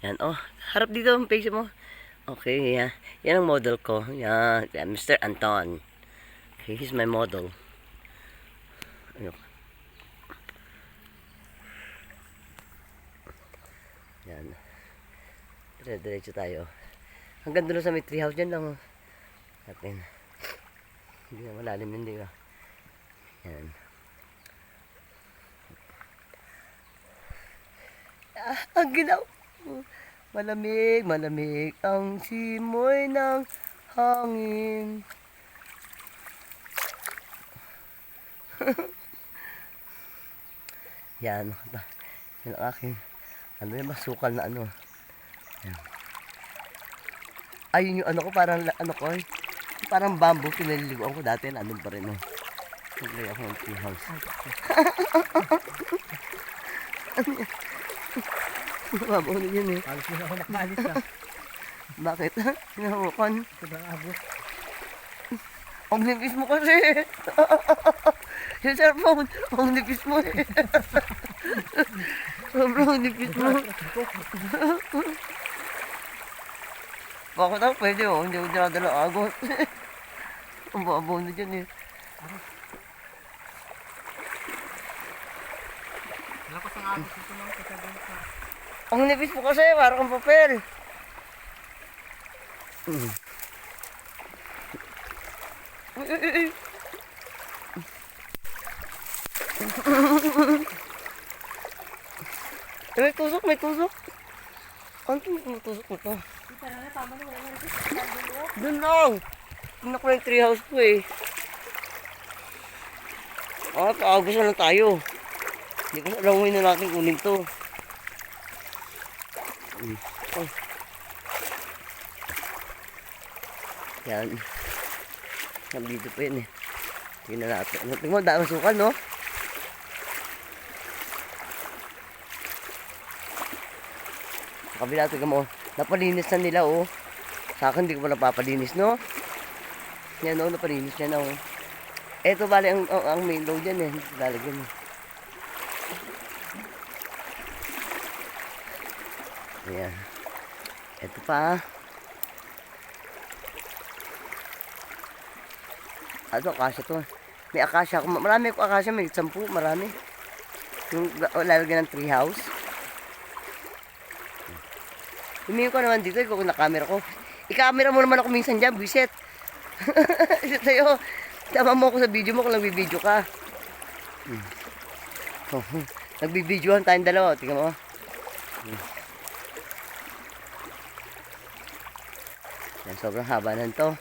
Yan, oh. Harap dito ang face mo. Okay, yan. Yan ang model ko. Yan, Mr. Anton. Okay, he's my model. Ano? Yan. Diretso tayo. Hanggang doon sa may tree house dyan lang. Oh. Atin. Hindi na malalim, hindi ka. Yan. Ang ginaw. Malamig, malamig ang simoy ng hangin. Yan. Yan ang aking, ano yung masukal na ano. Yan. Ayun yung ano ko, parang ano ko, parang bamboo, pinaliliguan ko dati, nandun pa rin. Naglagay ako ng tree house. Mababaw na yun eh. Alis mo na ako makaalis ka. Bakit? Hinahawakan. Sobrang abot. Ang nipis mo kasi. Yung cellphone, ang nipis mo eh. Sobrang nipis mo. Bakit ako pwede oh, hindi ko dinadala agos. Ang babaw na dyan eh. Lakas ang abot dito lang sa sabon ka. Ang nipis mo kasi, parang kang papel. May tusok, may tusok. Ano may tusok mo to? Doon lang. Tingnan ko yung tree house ko eh. Paagos na lang tayo. Hindi ko alam na natin kunin to. Oh. Yan. Nandito pa yun eh. Tingnan natin. Tingnan mo, daan sukal no? Sa kabila, tingnan mo. Napalinis na nila oh. Sa akin, hindi ko pa napapalinis no? Yan oh, napalinis niya na oh. Eto bali ang main road dyan eh. Lalagyan eh. Ayan. Ito pa. Ito, akasya to. May akasya. Marami ako akasya. May 10. Marami. Yung lalagyan ng tree house. Humingi ko naman dito. Kung nakamera ko. I-camera mo naman ako minsan dyan. Bisit. Bisit sa'yo. Tama mo ako sa video mo kung nagbibideo ka. Nagbibidyohan tayong dalawa. Tingnan mo. Yan, sobrang haba na ito.